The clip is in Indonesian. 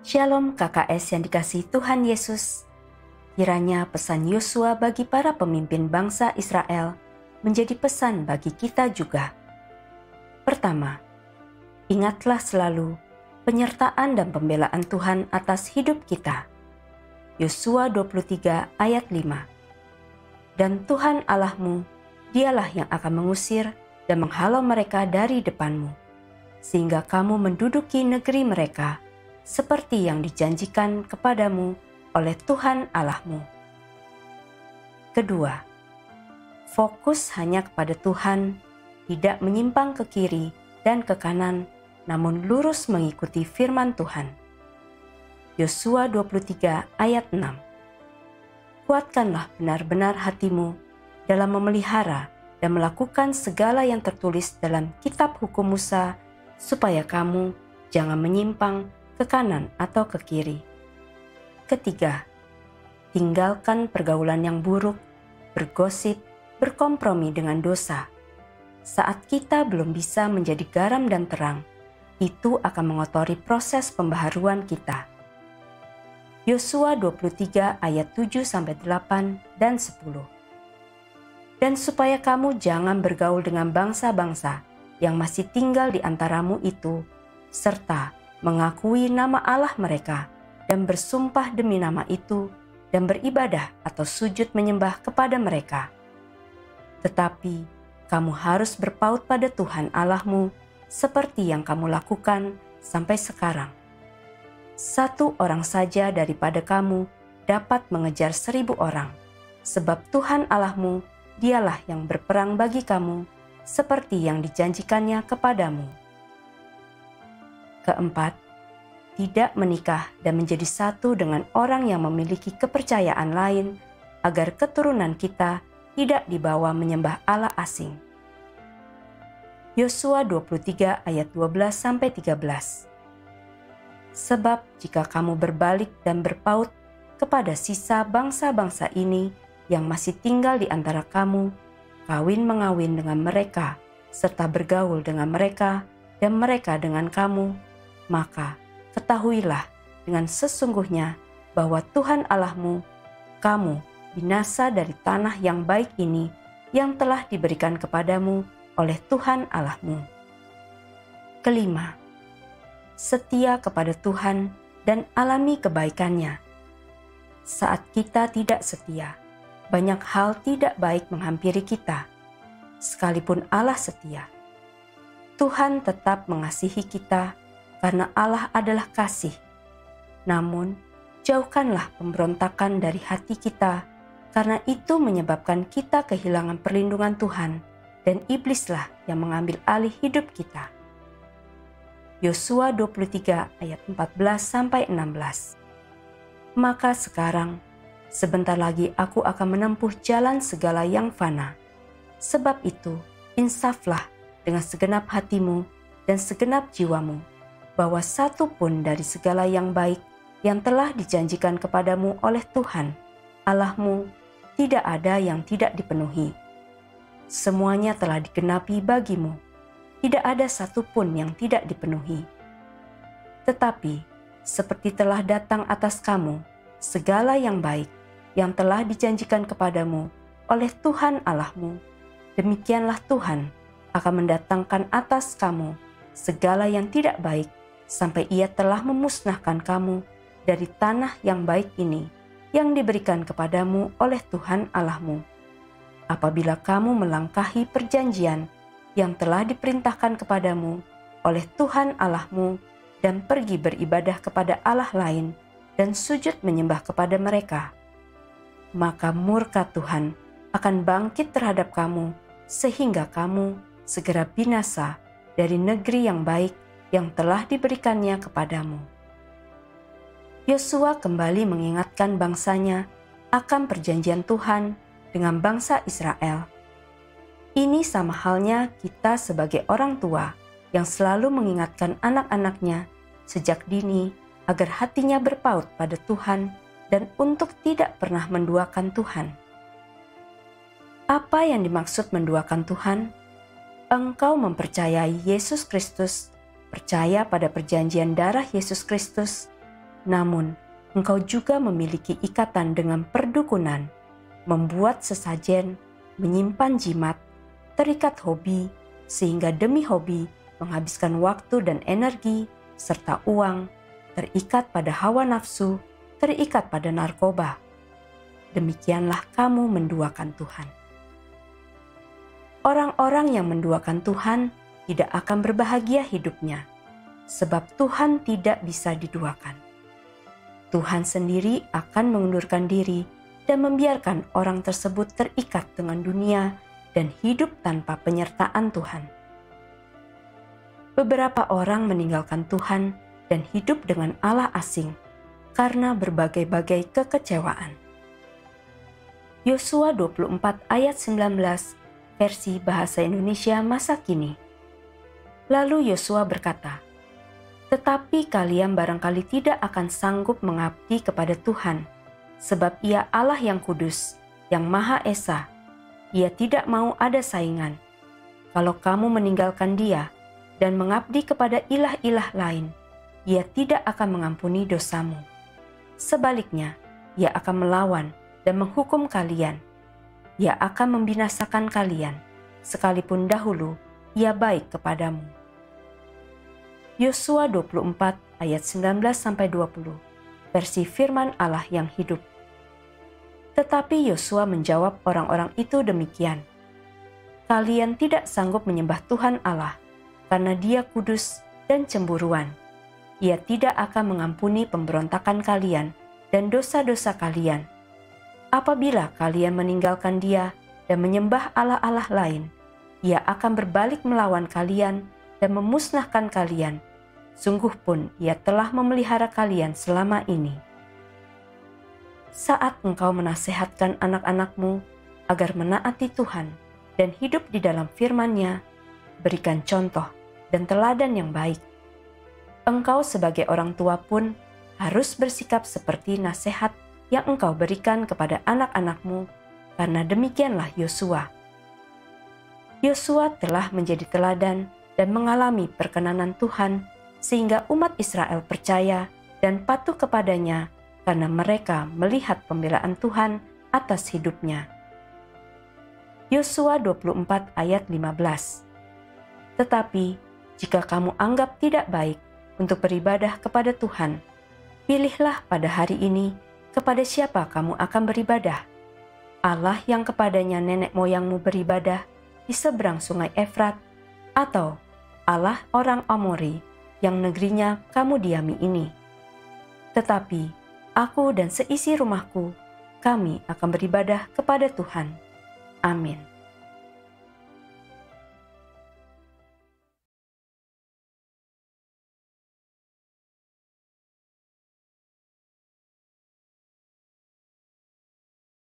Shalom KKS yang dikasihi Tuhan Yesus. Kiranya pesan Yosua bagi para pemimpin bangsa Israel menjadi pesan bagi kita juga. Pertama, ingatlah selalu penyertaan dan pembelaan Tuhan atas hidup kita. Yosua 23 ayat 5. Dan Tuhan Allahmu, dialah yang akan mengusir dan menghalau mereka dari depanmu, sehingga kamu menduduki negeri mereka, seperti yang dijanjikan kepadamu oleh Tuhan Allahmu. Kedua, fokus hanya kepada Tuhan, tidak menyimpang ke kiri dan ke kanan, namun lurus mengikuti firman Tuhan. Yosua 23 ayat 6. Kuatkanlah benar-benar hatimu dalam memelihara dan melakukan segala yang tertulis dalam kitab hukum Musa, supaya kamu jangan menyimpang ke kanan atau ke kiri. Ketiga, tinggalkan pergaulan yang buruk, bergosip, berkompromi dengan dosa. Saat kita belum bisa menjadi garam dan terang, itu akan mengotori proses pembaharuan kita. Yosua 23 ayat 7-8 dan 10. Dan supaya kamu jangan bergaul dengan bangsa-bangsa yang masih tinggal di antaramu itu, serta mengakui nama Allah mereka dan bersumpah demi nama itu dan beribadah atau sujud menyembah kepada mereka. Tetapi kamu harus berpaut pada Tuhan Allahmu seperti yang kamu lakukan sampai sekarang. 1 orang saja daripada kamu dapat mengejar 1000 orang, sebab Tuhan Allahmu dialah yang berperang bagi kamu seperti yang dijanjikannya kepadamu. Keempat, tidak menikah dan menjadi satu dengan orang yang memiliki kepercayaan lain, agar keturunan kita tidak dibawa menyembah Allah asing. Yosua 23 ayat 12-13. Sebab jika kamu berbalik dan berpaut kepada sisa bangsa-bangsa ini yang masih tinggal di antara kamu, kawin-mengawin dengan mereka, serta bergaul dengan mereka dan mereka dengan kamu, maka ketahuilah dengan sesungguhnya bahwa Tuhan Allahmu, kamu binasa dari tanah yang baik ini yang telah diberikan kepadamu oleh Tuhan Allahmu. Kelima, setia kepada Tuhan dan alami kebaikannya. Saat kita tidak setia, banyak hal tidak baik menghampiri kita. Sekalipun Allah setia, Tuhan tetap mengasihi kita karena Allah adalah kasih. Namun, jauhkanlah pemberontakan dari hati kita, karena itu menyebabkan kita kehilangan perlindungan Tuhan, dan iblislah yang mengambil alih hidup kita. Yosua 23 ayat 14-16. Maka sekarang, sebentar lagi aku akan menempuh jalan segala yang fana. Sebab itu, insaflah dengan segenap hatimu dan segenap jiwamu, bahwa satu pun dari segala yang baik yang telah dijanjikan kepadamu oleh Tuhan Allahmu tidak ada yang tidak dipenuhi. Semuanya telah digenapi bagimu, tidak ada satu pun yang tidak dipenuhi. Tetapi seperti telah datang atas kamu segala yang baik yang telah dijanjikan kepadamu oleh Tuhan Allahmu, demikianlah Tuhan akan mendatangkan atas kamu segala yang tidak baik, sampai Ia telah memusnahkan kamu dari tanah yang baik ini yang diberikan kepadamu oleh Tuhan Allahmu. Apabila kamu melangkahi perjanjian yang telah diperintahkan kepadamu oleh Tuhan Allahmu dan pergi beribadah kepada Allah lain dan sujud menyembah kepada mereka, maka murka Tuhan akan bangkit terhadap kamu sehingga kamu segera binasa dari negeri yang baik yang telah diberikannya kepadamu. Yosua kembali mengingatkan bangsanya akan perjanjian Tuhan dengan bangsa Israel. Ini sama halnya kita sebagai orang tua yang selalu mengingatkan anak-anaknya sejak dini agar hatinya berpaut pada Tuhan dan untuk tidak pernah menduakan Tuhan. Apa yang dimaksud menduakan Tuhan? Engkau mempercayai Yesus Kristus, percaya pada perjanjian darah Yesus Kristus, namun engkau juga memiliki ikatan dengan perdukunan, membuat sesajen, menyimpan jimat, terikat hobi, sehingga demi hobi menghabiskan waktu dan energi, serta uang, terikat pada hawa nafsu, terikat pada narkoba. Demikianlah kamu menduakan Tuhan. Orang-orang yang menduakan Tuhan tidak akan berbahagia hidupnya, sebab Tuhan tidak bisa diduakan. Tuhan sendiri akan mengundurkan diri dan membiarkan orang tersebut terikat dengan dunia dan hidup tanpa penyertaan Tuhan. Beberapa orang meninggalkan Tuhan dan hidup dengan Allah asing karena berbagai-bagai kekecewaan. Yosua 24 ayat 19 versi Bahasa Indonesia masa kini. Lalu Yosua berkata, "Tetapi kalian barangkali tidak akan sanggup mengabdi kepada Tuhan, sebab Ia Allah yang kudus, yang Maha Esa. Ia tidak mau ada saingan. Kalau kamu meninggalkan Dia dan mengabdi kepada ilah-ilah lain, Ia tidak akan mengampuni dosamu. Sebaliknya, Ia akan melawan dan menghukum kalian. Ia akan membinasakan kalian, sekalipun dahulu Ia baik kepadamu." Yosua 24 ayat 19-20 versi firman Allah yang hidup. Tetapi Yosua menjawab orang-orang itu demikian, "Kalian tidak sanggup menyembah Tuhan Allah, karena Dia kudus dan cemburuan. Ia tidak akan mengampuni pemberontakan kalian dan dosa-dosa kalian. Apabila kalian meninggalkan Dia dan menyembah allah-allah lain, Ia akan berbalik melawan kalian dan memusnahkan kalian. Sungguh pun Ia telah memelihara kalian selama ini." Saat engkau menasehatkan anak-anakmu agar menaati Tuhan dan hidup di dalam firman-Nya, berikan contoh dan teladan yang baik. Engkau sebagai orang tua pun harus bersikap seperti nasihat yang engkau berikan kepada anak-anakmu, karena demikianlah Yosua. Yosua telah menjadi teladan dan mengalami perkenanan Tuhan, sehingga umat Israel percaya dan patuh kepadanya karena mereka melihat pembelaan Tuhan atas hidupnya. Yosua 24 ayat 15. Tetapi jika kamu anggap tidak baik untuk beribadah kepada Tuhan, pilihlah pada hari ini kepada siapa kamu akan beribadah. Allah yang kepadanya nenek moyangmu beribadah di seberang sungai Efrat, atau Allah orang Amori yang negerinya kamu diami ini. Tetapi aku dan seisi rumahku, kami akan beribadah kepada Tuhan. Amin.